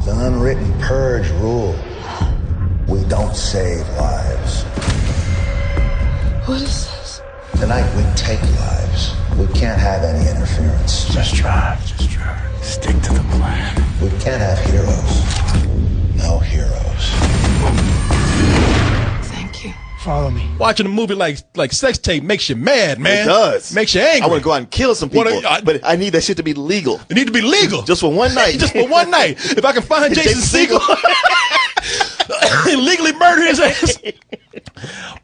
an unwritten purge rule. We don't save lives. What is this? Tonight we take lives. We can't have any interference. Just try. Stick to the plan. We can't have heroes. No heroes. Thank you. Follow me. Watching a movie like Sex Tape makes you mad, man. It does. Makes you angry. I want to go out and kill some people, but I need that shit to be legal. It need to be legal. Just for one night. Just for one night. If I can find Jason Segel and legally murder his ass.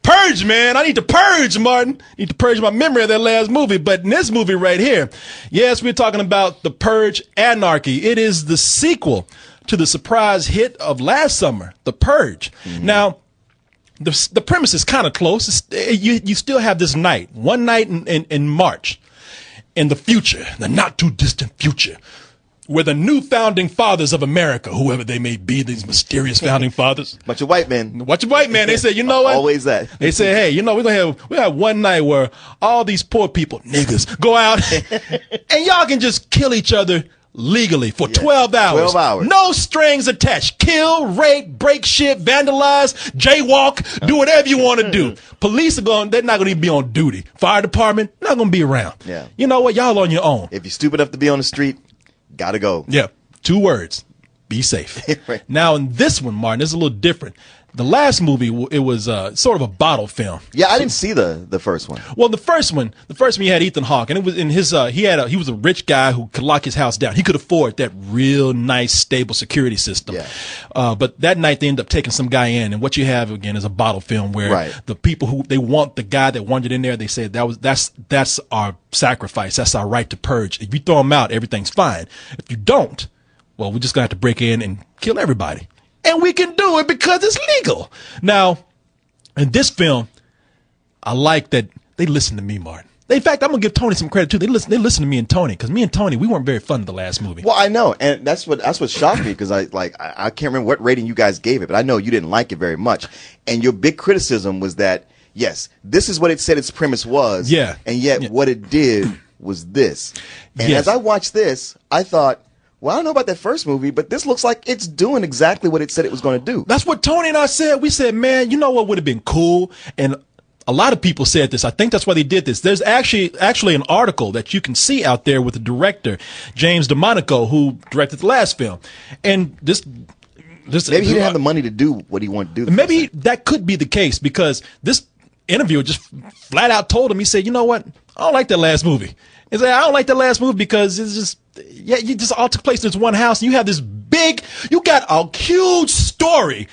Purge, man. I need to purge, Martin. I need to purge my memory of that last movie. But in this movie right here, yes, we're talking about The Purge Anarchy. It is the sequel to the surprise hit of last summer, The Purge. Mm-hmm. Now, the premise is kind of close. You still have this night, one night in March, in the future, the not too distant future, where the new founding fathers of America, whoever they may be, these mysterious founding fathers. Bunch of white men. They say, you know what? Always that. They say, hey, you know, we have one night where all these poor people, niggas, go out and y'all can just kill each other legally for 12 hours. 12 hours. No strings attached. Kill, rape, break shit, vandalize, jaywalk, do whatever you want to do. Police they're not going to be on duty. Fire department, not going to be around. Yeah. You know what? Y'all on your own. If you're stupid enough to be on the street, gotta go. Yeah. 2 words. Be safe. Right. Now, in this one, Martin, it's a little different. The last movie, it was sort of a bottle film. Yeah, I didn't see the first one. Well, the first one you had Ethan Hawke, and it was in his he was a rich guy who could lock his house down. He could afford that real nice, stable security system. Yeah. But that night they end up taking some guy in, and what you have again is a bottle film where the people who they want the guy that wandered in there, they said that's our sacrifice, that's our right to purge. If you throw him out, everything's fine. If you don't, well, we're just gonna have to break in and kill everybody. And we can do it because it's legal. Now, in this film, I like that they listen to me, Martin. In fact, I'm gonna give Tony some credit too. They listen to me and Tony, because me and Tony, we weren't very fun in the last movie. Well, I know, and that's what shocked me, because I can't remember what rating you guys gave it, but I know you didn't like it very much. And your big criticism was that, yes, this is what it said its premise was, and yet what it did was this. And as I watched this, I thought, well, I don't know about that first movie, but this looks like it's doing exactly what it said it was going to do. That's what Tony and I said. We said, man, you know what would have been cool? And a lot of people said this. I think that's why they did this. There's actually an article that you can see out there with the director, James DeMonico, who directed the last film. And this maybe he didn't have the money to do what he wanted to do. Maybe that could be the case, because this interviewer just flat out told him, he said, you know what? I don't like that last movie. He said, I don't like that last movie because it's just, you just all took place in this one house, and you have this you got a huge story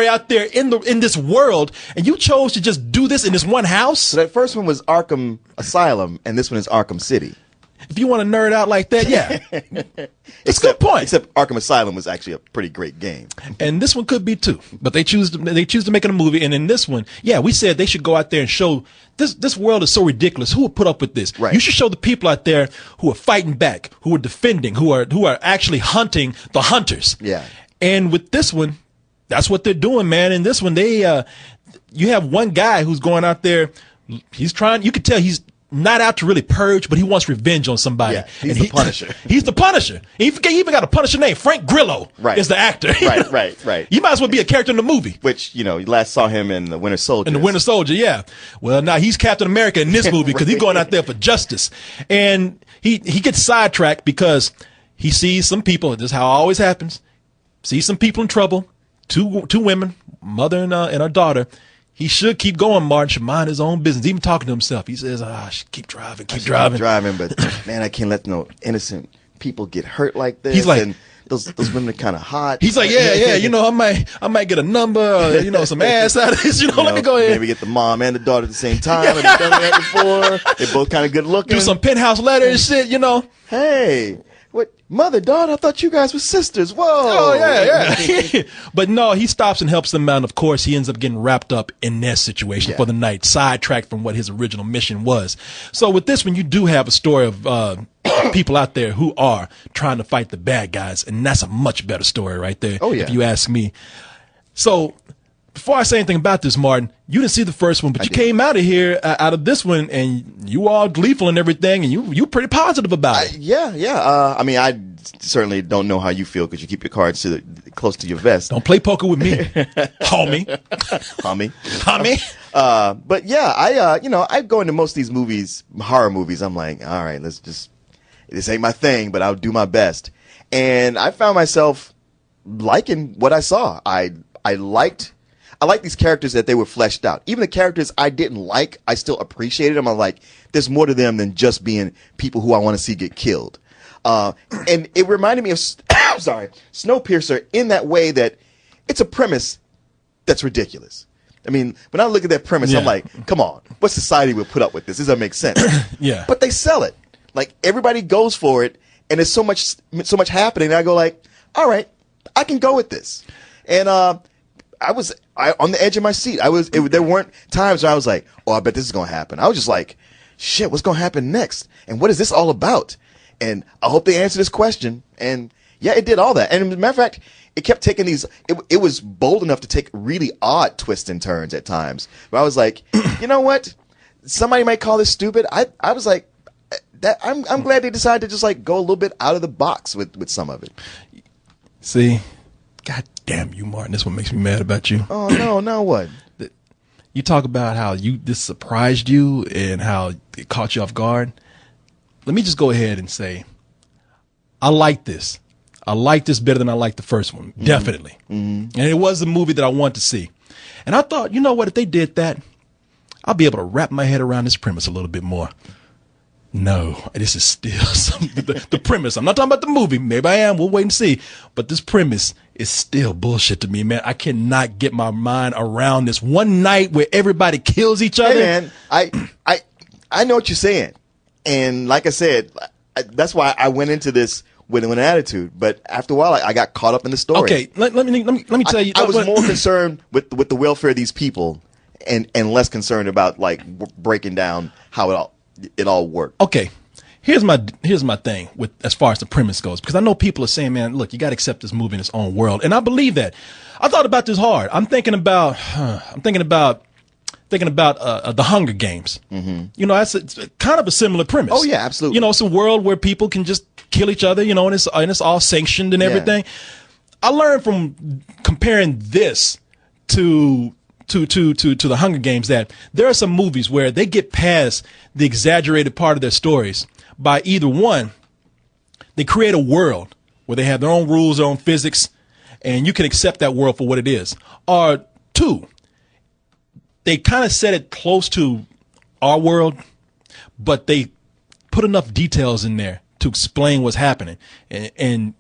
out there in this world, and you chose to just do this in this one house. So that first one was Arkham Asylum, and this one is Arkham City. If you want to nerd out like that, yeah. It's a good point. Except Arkham Asylum was actually a pretty great game. And this one could be too. But they choose to make it a movie. And in this one, we said they should go out there and show this world is so ridiculous. Who would put up with this? Right. You should show the people out there who are fighting back, who are defending, who are actually hunting the hunters. Yeah. And with this one, that's what they're doing, man. In this one, you have one guy who's going out there. You could tell he's not out to really purge, but he wants revenge on somebody. Yeah, he's the Punisher. He's the Punisher. He even got a Punisher name. Frank Grillo is the actor. Right. You might as well be a character in the movie. Which, you last saw him in The Winter Soldier. In The Winter Soldier, yeah. Well, now he's Captain America in this movie because he's going out there for justice. And he gets sidetracked because he sees some people, this is how it always happens, sees some people in trouble, two women, mother and her daughter. He should keep going, Martin, should mind his own business. Even talking to himself, he says, I should keep driving. Keep driving, but man, I can't let no innocent people get hurt like this. He's like, and those women are kind of hot. He's like, yeah, I might get a number, or, some ass out of this. Let me go ahead. Maybe get the mom and the daughter at the same time. Have you done that before? They're both kind of good looking. Do some penthouse letters and shit, Hey. What, mother, daughter? I thought you guys were sisters. Whoa. Oh, yeah. But no, he stops and helps them out. And of course, he ends up getting wrapped up in their situation for the night, sidetracked from what his original mission was. So with this one, you do have a story of people out there who are trying to fight the bad guys. And that's a much better story right there, if you ask me. So before I say anything about this, Martin, you didn't see the first one, but you came out of this one, and you all gleeful and everything, and you pretty positive about it. Yeah. I mean, I certainly don't know how you feel because you keep your cards close to your vest. Don't play poker with me, homie. But yeah, I go into most of these movies, horror movies. I'm like, all right, this ain't my thing, but I'll do my best. And I found myself liking what I saw. I liked these characters that they were fleshed out. Even the characters I didn't like, I still appreciated them. I'm like, there's more to them than just being people who I want to see get killed. And it reminded me of, Snowpiercer in that way that it's a premise that's ridiculous. I mean, when I look at that premise, I'm like, come on, what society would put up with this? This doesn't make sense. Yeah. But they sell it. Like, everybody goes for it, and there's so much happening. And I go like, all right, I can go with this. And I was on the edge of my seat. There weren't times where I was like, oh, I bet this is going to happen. I was just like, shit, what's going to happen next? And what is this all about? And I hope they answer this question. And yeah, it did all that. And as a matter of fact, it kept taking these, it was bold enough to take really odd twists and turns at times. But I was like, you know what? Somebody might call this stupid. I was like, I'm glad they decided to just like go a little bit out of the box with some of it. See, God damn you, Martin. This one makes me mad about you. Oh, no, now what? You talk about how this surprised you and how it caught you off guard. Let me just go ahead and say, I like this. I like this better than I liked the first one. Mm-hmm. Definitely. Mm-hmm. And it was a movie that I wanted to see. And I thought, you know what, if they did that, I'll be able to wrap my head around this premise a little bit more. No, this is still the premise. I'm not talking about the movie. Maybe I am. We'll wait and see. But this premise is still bullshit to me, man. I cannot get my mind around this. One night where everybody kills each other. Hey, man, I know what you're saying. And like I said, that's why I went into this with an attitude. But after a while, I got caught up in the story. Okay, let me tell you. I was more concerned with the welfare of these people and less concerned about like breaking down how it all worked. Okay, here's my thing with as far as the premise goes, because I know people are saying, man, look, you got to accept this movie in its own world, and I believe that. I thought about this hard. I'm thinking about the Hunger Games. Mm-hmm. You know, it's kind of a similar premise. Oh yeah, absolutely. You know, it's a world where people can just kill each other. You know, and it's all sanctioned and everything. I learned from comparing this to the Hunger Games that there are some movies where they get past the exaggerated part of their stories by either one, they create a world where they have their own rules, their own physics, and you can accept that world for what it is. Or two, they kind of set it close to our world, but they put enough details in there to explain what's happening. And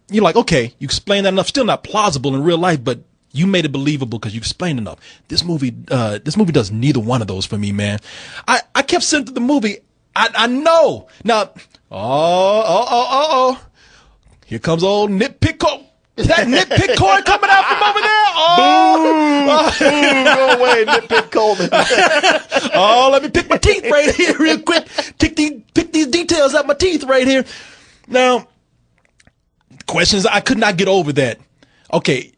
you're like, okay, you explained that enough. Still not plausible in real life, but you made it believable because you explained enough. This movie does neither one of those for me, man. I kept saying to the movie, I know. Now, here comes old Nitpick Corey. Is that Nitpick Corey coming out from over there? Go away, Nitpick Coleman. Let me pick my teeth right here real quick. Pick these details out my teeth right here. Now, questions, I could not get over that. Okay,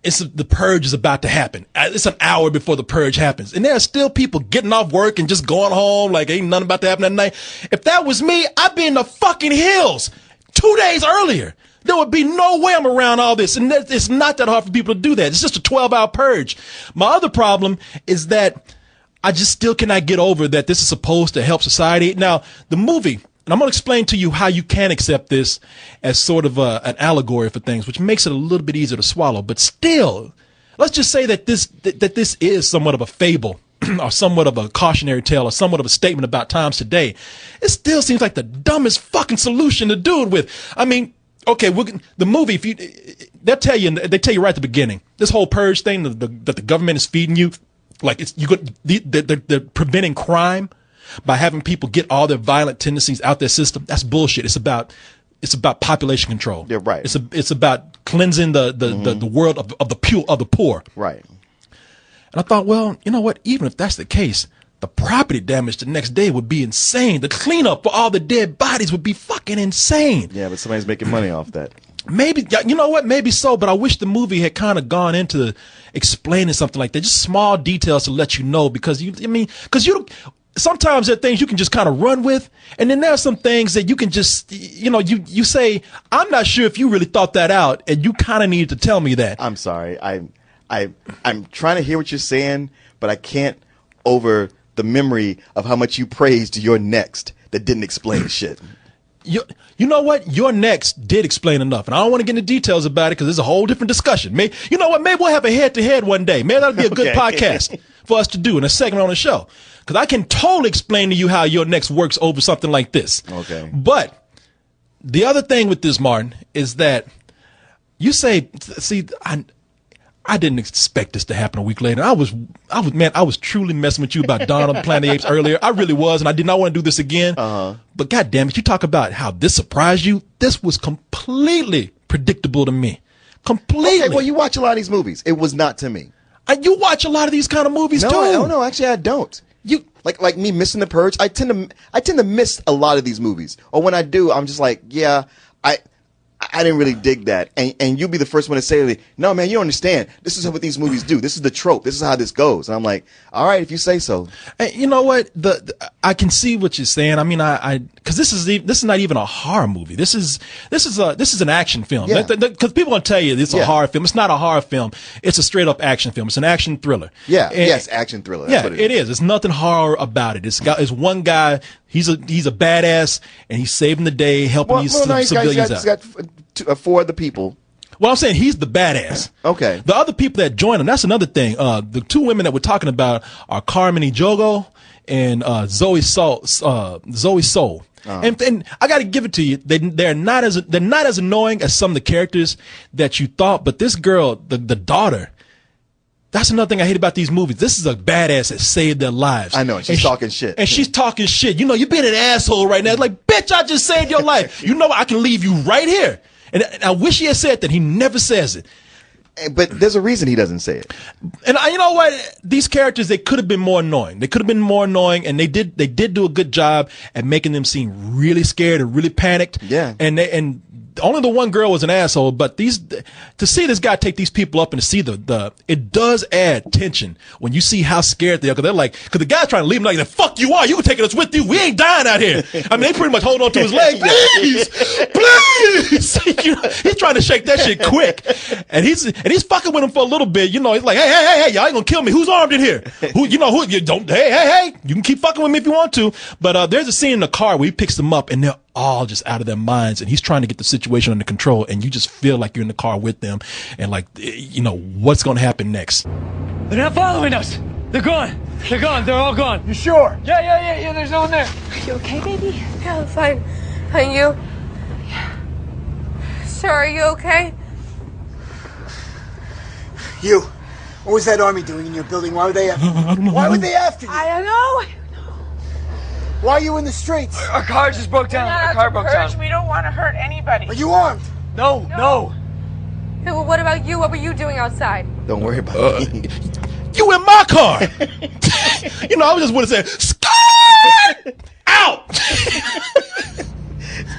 the purge is about to happen. It's an hour before the purge happens. And there are still people getting off work and just going home like ain't nothing about to happen that night. If that was me, I'd be in the fucking hills 2 days earlier. There would be no way I'm around all this. And it's not that hard for people to do that. It's just a 12-hour purge. My other problem is that I just still cannot get over that this is supposed to help society. Now, the movie, and I'm going to explain to you how you can accept this as sort of an allegory for things, which makes it a little bit easier to swallow. But still, let's just say that this is somewhat of a fable or somewhat of a cautionary tale or somewhat of a statement about times today. It still seems like the dumbest fucking solution to do it with. I mean, okay, the movie, they tell you right at the beginning, this whole purge thing that the government is feeding you, like they're preventing crime by having people get all their violent tendencies out their system. That's bullshit. It's about population control. Yeah, right. It's about cleansing the world of the poor. Right. And I thought, well, you know what? Even if that's the case, the property damage the next day would be insane. The cleanup for all the dead bodies would be fucking insane. Yeah, but somebody's making money off that. Maybe, you know what? Maybe so, but I wish the movie had kind of gone into explaining something like that. Just small details to let you know, because sometimes there are things you can just kind of run with, and then there are some things that you can just, you say, I'm not sure if you really thought that out, and you kind of needed to tell me that. I'm sorry. I'm trying to hear what you're saying, but I can't over the memory of how much you praised Your Next that didn't explain shit. You know what? Your Next did explain enough, and I don't want to get into details about it because it's a whole different discussion. You know what? Maybe we'll have a head-to-head one day. Maybe that'll be a good podcast for us to do in a segment on the show, because I can totally explain to you how Your Next works over something like this. Okay. But the other thing with this, Martin, is that you say, see, I didn't expect this to happen a week later. I was truly messing with you about Dawn of the Planet of the Apes earlier. I really was, and I did not want to do this again. But God damn it, you talk about how this surprised you. This was completely predictable to me. Completely. Okay, well, you watch a lot of these movies. It was not to me. You watch a lot of these kind of movies too. No, actually, I don't. You like me missing The Purge. I tend to miss a lot of these movies, or when I do, I'm just like, yeah, I didn't really dig that. And you'll be the first one to say, no, man, you don't understand. This is what these movies do. This is the trope. This is how this goes. And I'm like, all right, if you say so. And you know what? I can see what you're saying. I mean, because this is not even a horror movie. This is an action film. Yeah. Because people gonna tell you it's a horror film. It's not a horror film. It's a straight up action film. It's an action thriller. Yeah. Yes, action thriller. That's what it is. It's nothing horror about it. It's one guy. He's a badass, and he's saving the day, helping these civilians out. He's got four other people. Well, I'm saying he's the badass. Okay. The other people that join him, that's another thing. The two women that we're talking about are Carmen Ejogo and Zoe Soul. And I got to give it to you. They're not as annoying as some of the characters that you thought. But this girl, the daughter. That's another thing I hate about these movies. This is a badass that saved their lives. I know, and she's talking shit. And she's talking shit. You know, you're being an asshole right now. It's like, bitch, I just saved your life. You know what? I can leave you right here. And I wish he had said that. He never says it. But there's a reason he doesn't say it. And you know what? These characters, they could have been more annoying. They could have been more annoying, and they did do a good job at making them seem really scared and really panicked. Yeah. And only the one girl was an asshole, but to see this guy take these people up and to see it does add tension when you see how scared they are. Because the guy's trying to leave them like, fuck you are. You can take us with you. We ain't dying out here. I mean, they pretty much hold on to his leg. Please, please. You know, he's trying to shake that shit quick. And he's fucking with him for a little bit. You know, he's like, hey, y'all ain't gonna kill me. Who's armed in here? You don't, hey, you can keep fucking with me if you want to. But there's a scene in the car where he picks them up and they're all just out of their minds, and he's trying to get the situation under control, and you just feel like you're in the car with them, and like, you know, what's going to happen next. They're not following us. They're gone. They're gone. They're all gone. You sure? Yeah. There's no one there. Are you okay, baby? Yeah, I'm fine. And you? Yeah. Sir, are you okay? You. What was that army doing in your building? Why were they after you? I don't know. Why were they after you? I don't know. Why are you in the streets? Our car just broke down. Our car broke down. We don't want to hurt anybody. Are you armed? No. Hey, well, what about you? What were you doing outside? Don't worry about me. You in my car. You know, I just want to say, Scott! Out!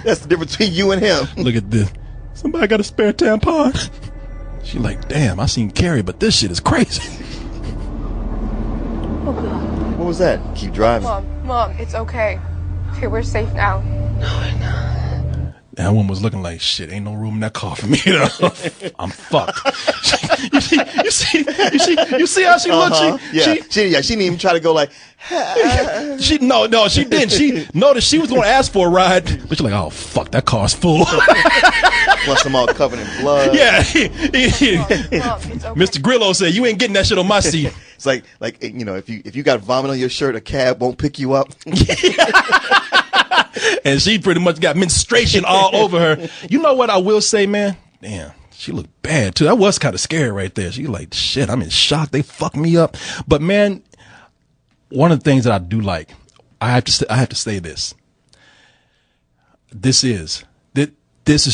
That's the difference between you and him. Look at this. Somebody got a spare tampon? She like, damn, I seen Carrie, but this shit is crazy. Oh, God. What was that? Keep driving. Mom, it's okay. Okay, we're safe now. That woman was looking like, shit, ain't no room in that car for me, though. I'm fucked. You see how she looked? She didn't even try to go like, no, she didn't. She noticed she was going to ask for a ride, but she's like, oh, fuck, that car's full. Plus I'm all covered in blood. Yeah. Mom, it's okay. Mr. Grillo said, you ain't getting that shit on my seat. It's like, you know, if you got vomit on your shirt, a cab won't pick you up. And she pretty much got menstruation all over her. You know what I will say, man? Damn, she looked bad too. That was kind of scary right there. She like, shit, I'm in shock. They fucked me up. But man, one of the things that I do like, I have to say this. This is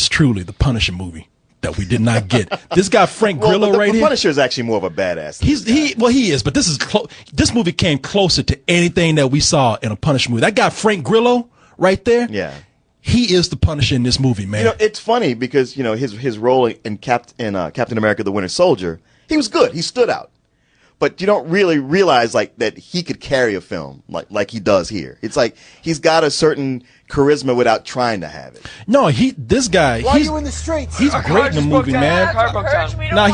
truly the Punisher movie that we did not get. This guy Frank Grillo right here. The Punisher is actually more of a badass. He is, but this movie came closer to anything that we saw in a Punisher movie. That guy Frank Grillo right there. Yeah. He is the Punisher in this movie, man. You know, it's funny because, you know, his role in Captain America: The Winter Soldier, he was good. He stood out. but you don't really realize like that he could carry a film like he does here. It's like he's got a certain charisma without trying to have it. No, this guy. Why are you in the streets? He's great in the movie, man. Now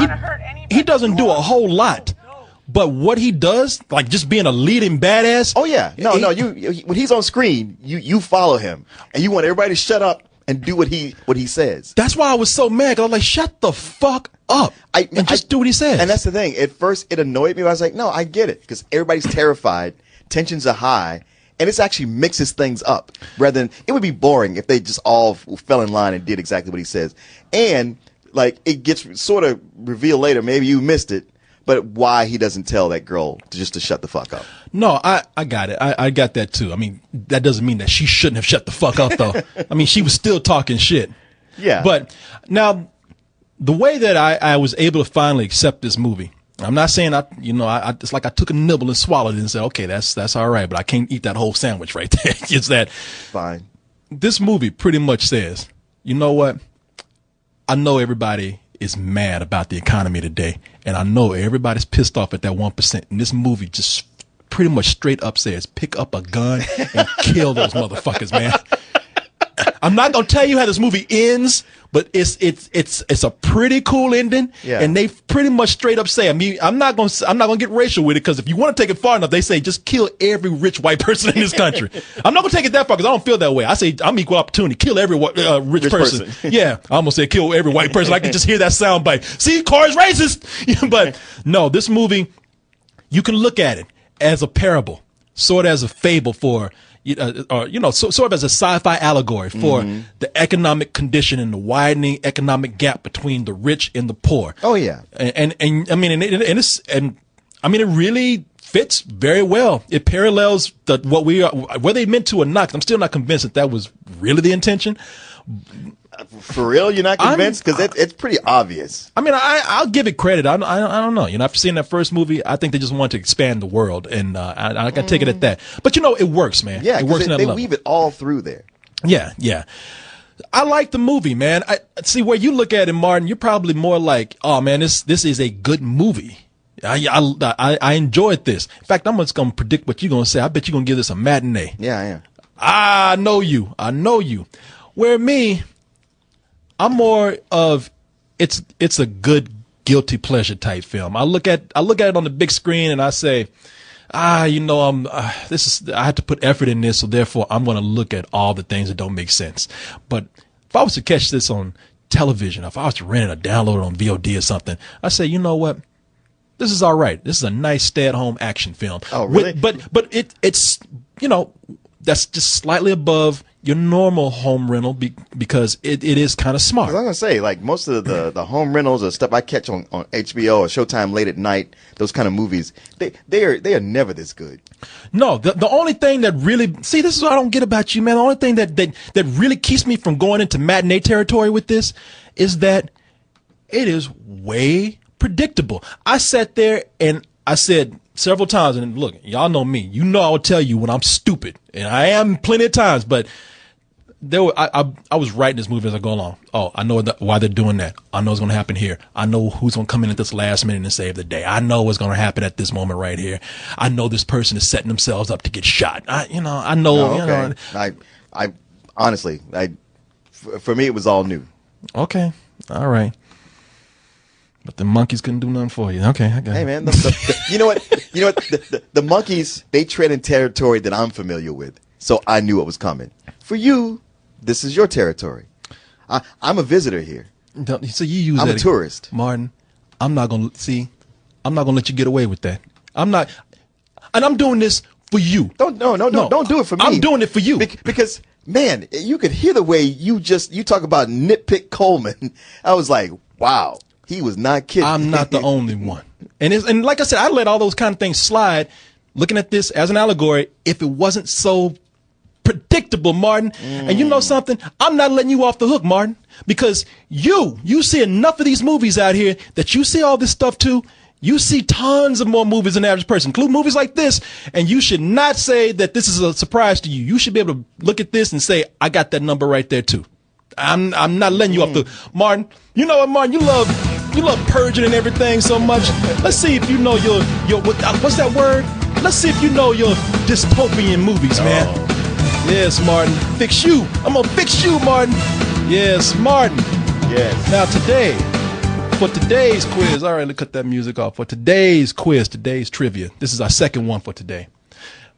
he doesn't do a whole lot. But what he does, like just being a leading badass. Oh yeah, when he's on screen, you follow him, and you want everybody to shut up and do what he says. That's why I was so mad. 'Cause I was like, shut the fuck up and just do what he says. And that's the thing. At first, it annoyed me. But I was like, no, I get it, because everybody's terrified, tensions are high, and it actually mixes things up. Rather than it would be boring if they just all fell in line and did exactly what he says. And like it gets sort of revealed later. Maybe you missed it. But why he doesn't tell that girl to shut the fuck up? No, I got it. I got that too. I mean, that doesn't mean that she shouldn't have shut the fuck up though. I mean, she was still talking shit. Yeah. But now, the way that I was able to finally accept this movie, I'm not saying it's like I took a nibble and swallowed it and said, okay, that's all right, but I can't eat that whole sandwich right there. It's that. Fine. This movie pretty much says, you know what? I know everybody is mad about the economy today, and I know everybody's pissed off at that 1%. And this movie just pretty much straight up says, pick up a gun and kill those motherfuckers, man. I'm not gonna tell you how this movie ends, but it's a pretty cool ending. Yeah. And they pretty much straight up say, I mean, I'm not gonna get racial with it, because if you want to take it far enough, they say just kill every rich white person in this country. I'm not gonna take it that far, because I don't feel that way. I say I'm equal opportunity. Kill every rich person. Yeah, I almost said kill every white person. I can just hear that sound bite. See, Corey's racist. But no, this movie, you can look at it as a parable, sort of as a fable for. Sort of as a sci-fi allegory for the economic condition and the widening economic gap between the rich and the poor. Oh yeah, and I mean, it really fits very well. It parallels whether they meant to or not. 'Cause I'm still not convinced that was really the intention. For real, you're not convinced? Because it's pretty obvious. I mean, I'll give it credit. I don't know. After seeing that first movie, I think they just wanted to expand the world, and I can take it at that. But it works, man. Yeah, it works. They weave it all through there. Yeah. I like the movie, man. I see where you look at it, Martin. You're probably more like, oh man, this is a good movie. I enjoyed this. In fact, I'm just gonna predict what you're gonna say. I bet you're gonna give this a matinee. Yeah, I am. I know you. Where me, I'm more of it's a good guilty pleasure type film. I look at it on the big screen and I say, I had to put effort in this, so therefore I'm going to look at all the things that don't make sense. But if I was to catch this on television, if I was to rent it or download it on VOD or something, I say, you know what? This is all right. This is a nice stay-at-home action film. Oh, really? But it's that's just slightly above your normal home rental because it is kind of smart. I was gonna say, like most of the home rentals or stuff I catch on HBO or Showtime late at night, those kind of movies, they are never this good. No, the only thing that really this is what I don't get about you, man. The only thing that really keeps me from going into matinee territory with this is that it is way predictable. I sat there and I said several times, and look, y'all know me. You know I will tell you when I'm stupid, and I am plenty of times. But I was writing this movie as I go along. Oh, I know why they're doing that. I know what's going to happen here. I know who's going to come in at this last minute and save the day. I know what's going to happen at this moment right here. I know this person is setting themselves up to get shot. I know. Oh, okay. I honestly, for me, it was all new. Okay, all right. But the monkeys couldn't do nothing for you. Okay, I got it. Hey man, you know what? The monkeys, they tread in territory that I'm familiar with, so I knew what was coming. For you, this is your territory. I'm a visitor here. So you use I'm that a tourist, Martin. I'm not gonna let you get away with that. I'm not, and I'm doing this for you. Don't do it for me. I'm doing it for you because man, you could hear the way you talk about nitpick Coleman. I was like, wow. He was not kidding. I'm not the only one. And like I said, I let all those kind of things slide, looking at this as an allegory, if it wasn't so predictable, Martin. And you know something? I'm not letting you off the hook, Martin, because you see enough of these movies out here that you see all this stuff too. You see tons of more movies than the average person, including movies like this, and you should not say that this is a surprise to you. You should be able to look at this and say, I got that number right there too. I'm not letting you off the Martin. You know what, Martin? You love You love purging and everything so much. Let's see if you know your what's that word? Let's see if you know your dystopian movies, man. Yes, Martin. Fix you. I'm gonna fix you, Martin. Yes, Martin. Yes. Now today, for today's quiz, all right, let's cut that music off. For today's quiz, today's trivia. This is our second one for today.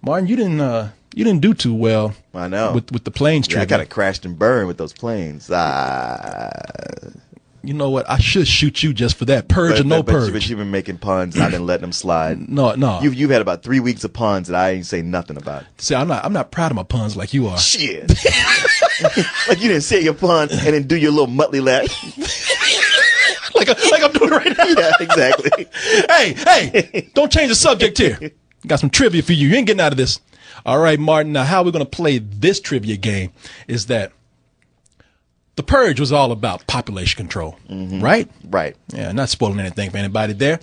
Martin, you didn't do too well. I know. With the planes trivia. I kind of crashed and burned with those planes. You know what? I should shoot you just for that. Purge or no purge. But you've been making puns, and I've been letting them slide. No. You've had about 3 weeks of puns that I ain't say nothing about. See, I'm not proud of my puns like you are. Shit. Like you didn't say your pun and then do your little Muttley laugh. like I'm doing right now. Yeah, exactly. Hey, don't change the subject here. Got some trivia for you. You ain't getting out of this. All right, Martin. Now, how we're going to play this trivia game is that The Purge was all about population control, right? Right. Yeah, not spoiling anything for anybody there.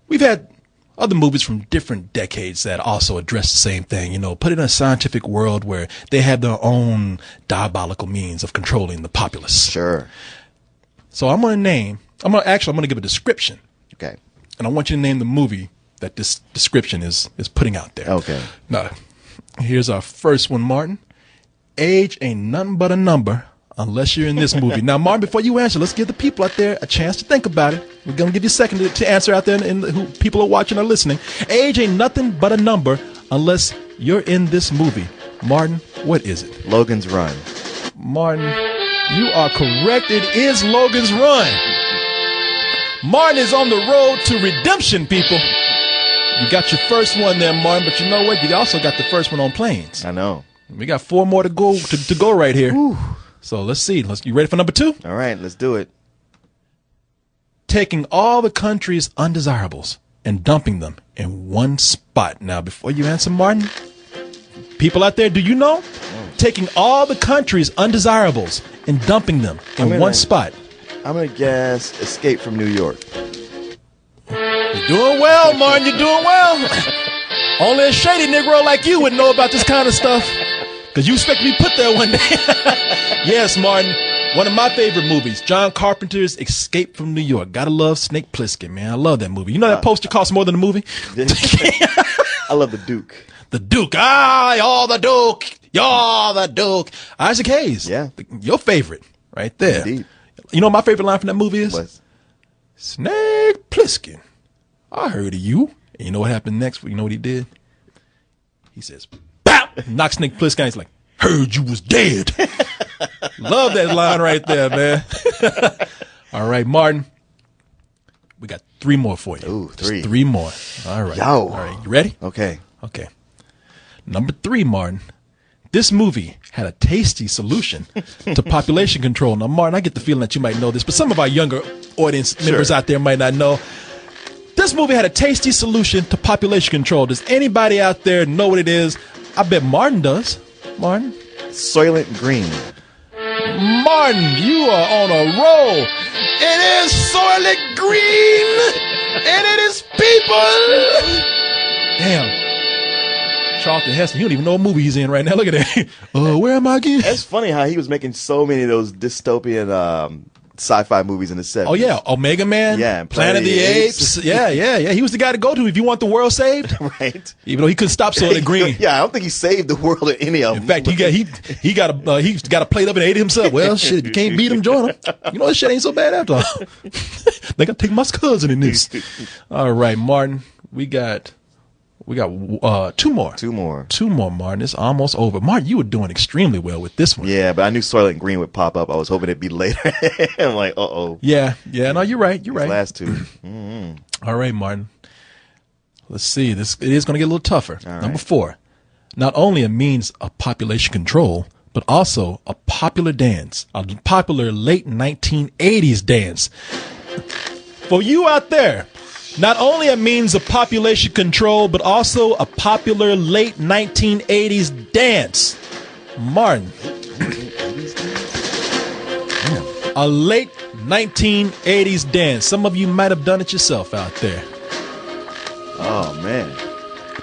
We've had other movies from different decades that also address the same thing, put it in a scientific world where they have their own diabolical means of controlling the populace. Sure. So I'm going to give a description. Okay. And I want you to name the movie that this description is putting out there. Okay. Now, here's our first one, Martin. Age ain't nothing but a number unless you're in this movie. Now, Martin, before you answer, let's give the people out there a chance to think about it. We're going to give you a second to answer out there, and who people are watching or listening. Age ain't nothing but a number unless you're in this movie. Martin, what is it? Logan's Run. Martin, you are correct. It is Logan's Run. Martin is on the road to redemption, people. You got your first one there, Martin, but you know what? You also got the first one on planes. I know. We got 4 more to go to go right here. Whew. So let's see. You ready for number 2? All right, let's do it. Taking all the country's undesirables and dumping them in one spot. Now, before you answer, Martin, people out there, do you know? Taking all the country's undesirables and dumping them in one spot. I'm going to guess Escape from New York. You're doing well, Martin. You're doing well. Only a shady Negro like you would know about this kind of stuff. Because you expect me to put there one day. Yes, Martin. One of my favorite movies, John Carpenter's Escape from New York. Gotta love Snake Plissken, man. I love that movie. You know that poster costs more than the movie? I love the Duke. The Duke. You're the Duke. You're the Duke. Isaac Hayes. Yeah. Your favorite right there. Indeed. You know what my favorite line from that movie is? What? Snake Plissken, I heard of you. And you know what happened next? You know what he did? He says, "Bow!" Knock Snake Plissken. He's like, "Heard you was dead." Love that line right there, man. All right, Martin. We got 3 more for you. Ooh, 3. Just 3 more. All right. Yo. All right. You ready? Okay. Okay. Number 3, Martin. This movie had a tasty solution to population control. Now, Martin, I get the feeling that you might know this, but some of our younger audience members out there might not know. This movie had a tasty solution to population control. Does anybody out there know what it is? I bet Martin does. Martin? Soylent Green. Martin, you are on a roll. It is Soylent Green, and it is people. Damn. Charlton Heston, you don't even know what movie he's in right now. Look at that. Where am I again? It's funny how he was making so many of those dystopian sci-fi movies in the 70s. Oh, yeah. Omega Man. Yeah. Planet of the Apes. Yeah. He was the guy to go to if you want the world saved. Right. Even though he couldn't stop Soylent Green. Yeah, I don't think he saved the world in any of them. In fact, he got a plate up and ate it himself. Well, shit, if you can't beat him, join him. You know, this shit ain't so bad after all. They got to take my cousin in this. All right, Martin. We got 2 more. 2 more. 2 more, Martin. It's almost over. Martin, you were doing extremely well with this one. Yeah, but I knew Soylent Green would pop up. I was hoping it'd be later. I'm like, uh-oh. Yeah. No, you're right. You're right. Last 2. Mm-hmm. All right, Martin. Let's see. It is going to get a little tougher. All right. Number 4. Not only a means of population control, but also a popular dance, a popular late 1980s dance. For you out there, not only a means of population control, but also a popular late 1980s dance. Martin. A late 1980s dance. Some of you might have done it yourself out there. Oh, man.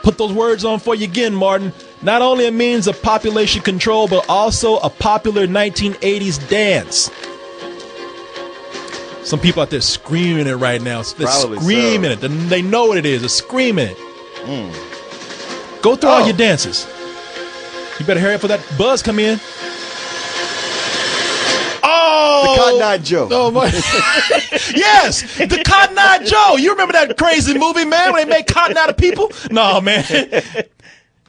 Put those words on for you again, Martin. Not only a means of population control, but also a popular 1980s dance. Some people out there screaming it right now. They're screaming it. They know what it is. They're screaming it. Go through all your dances. You better hurry up for that buzz come in. Oh, the Cotton Eye Joe. Oh my! Yes, the Cotton Eye Joe. You remember that crazy movie, man, when they made cotton out of people? No, man.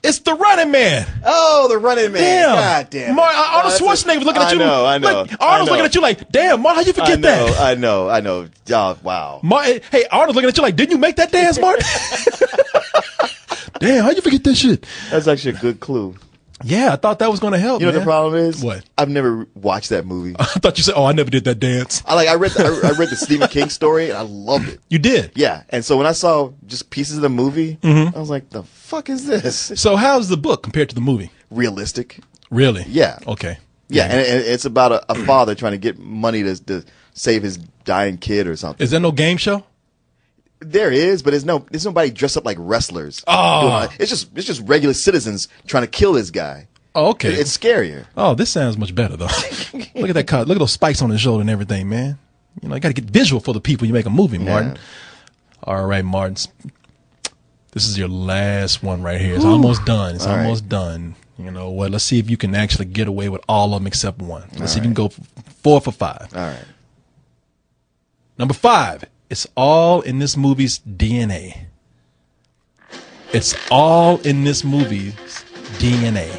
It's the Running Man. Oh, the Running Man. Damn. God damn. Arnold Schwarzenegger was looking at you. I know. Arnold's looking at you like, damn, Martin, how'd you forget that? I know. Oh, wow. Hey, Arnold's looking at you like, didn't you make that dance, Martin? Damn, how'd you forget that shit? That's actually a good clue. Yeah, I thought that was going to help. You know what the problem is? What? I've never watched that movie. I thought you said, "Oh, I never did that dance." I read the Stephen King story and I loved it. You did? Yeah. And so when I saw just pieces of the movie, I was like, "The fuck is this?" So how's the book compared to the movie? Realistic. Really? Yeah. Okay. Yeah, and it's about a father trying to get money to save his dying kid or something. Is there no game show? There is, but there's nobody dressed up like wrestlers. Oh, it's just regular citizens trying to kill this guy. Oh, okay. It's scarier. Oh, this sounds much better though. Look at that cut. Look at those spikes on his shoulder and everything, man. You know, you got to get visual for the people. You make a movie, Martin. Yeah. All right, Martin. This is your last one right here. It's almost done. It's almost done. You know what? Let's see if you can actually get away with all of them except one. Let's see if you can go 4 for 5. All right. Number 5. It's all in this movie's DNA. It's all in this movie's DNA.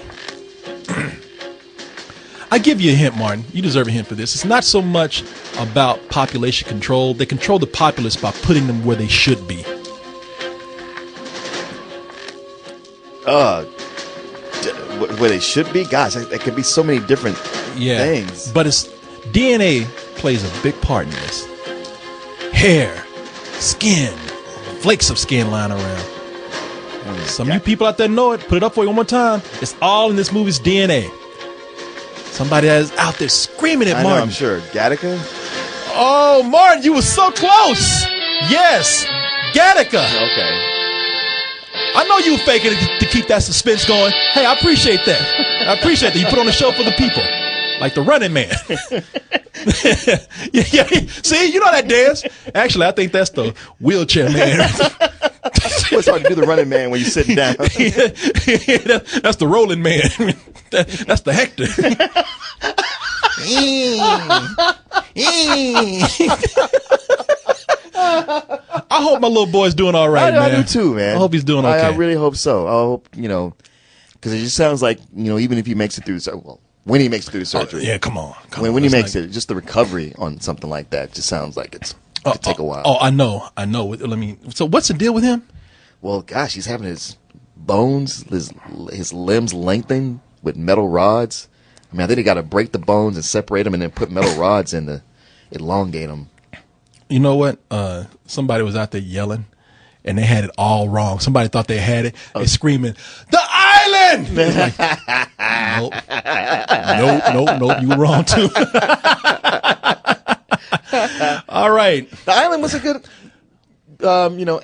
I give you a hint, Martin. You deserve a hint for this. It's not so much about population control. They control the populace by putting them where they should be. Where they should be? Gosh, there could be so many different things. But it's DNA plays a big part in this. Hair, skin, flakes of skin lying around. Some of you people out there know it. Put it up for you one more time. It's all in this movie's DNA. Somebody that is out there screaming at Martin. I know, I'm sure. Gattaca? Oh, Martin, you were so close. Yes, Gattaca. Okay. I know you were faking it to keep that suspense going. Hey, I appreciate that. I appreciate that. You put on a show for the people. Like the Running Man. yeah. See, you know that dance. Actually, I think that's the Wheelchair Man. It's hard to do the Running Man when you're sitting down. That's the Rolling Man. That's the Hector. I hope my little boy's doing all right, man. I do too, man. I hope he's doing okay. I really hope so. I hope, because it just sounds like, even if he makes it through, when he makes it through the surgery. Yeah, come on. When he makes it, just the recovery on something like that just sounds like it could take a while. Oh, I know. So what's the deal with him? Well, gosh, he's having his bones, his limbs lengthened with metal rods. I mean, I think they got to break the bones and separate them and then put metal rods in to elongate them. You know what? Somebody was out there yelling, and they had it all wrong. Somebody thought they had it. They're screaming, "The island!" Like, nope. You were wrong too. All right. The island was a good,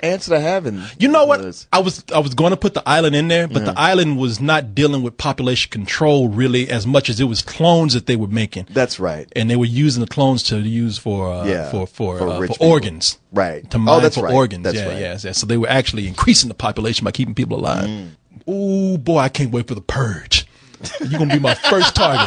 answer to have. And you know what? I was going to put the island in there, but the island was not dealing with population control really as much as it was clones that they were making. That's right. And they were using the clones to use for organs. Right. To mine that's for right. organs. That's yeah, right. Yeah. So they were actually increasing the population by keeping people alive. Ooh, boy, I can't wait for the Purge. You're going to be my first target.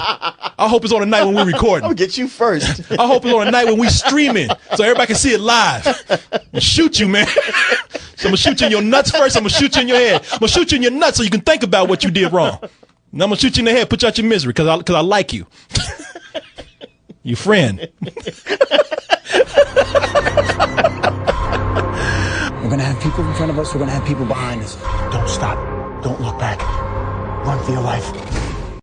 I hope it's on a night when we're recording. I'll get you first. I hope it's on a night when we streaming so everybody can see it live. I'm going to shoot you, man. So I'm going to shoot you in your nuts first. I'm going to shoot you in your head. I'm going to shoot you in your nuts so you can think about what you did wrong. And I'm going to shoot you in the head, put you out your misery because I like you. Your friend. We're going to have people in front of us. We're going to have people behind us. Don't stop. Don't look back. Run for your life.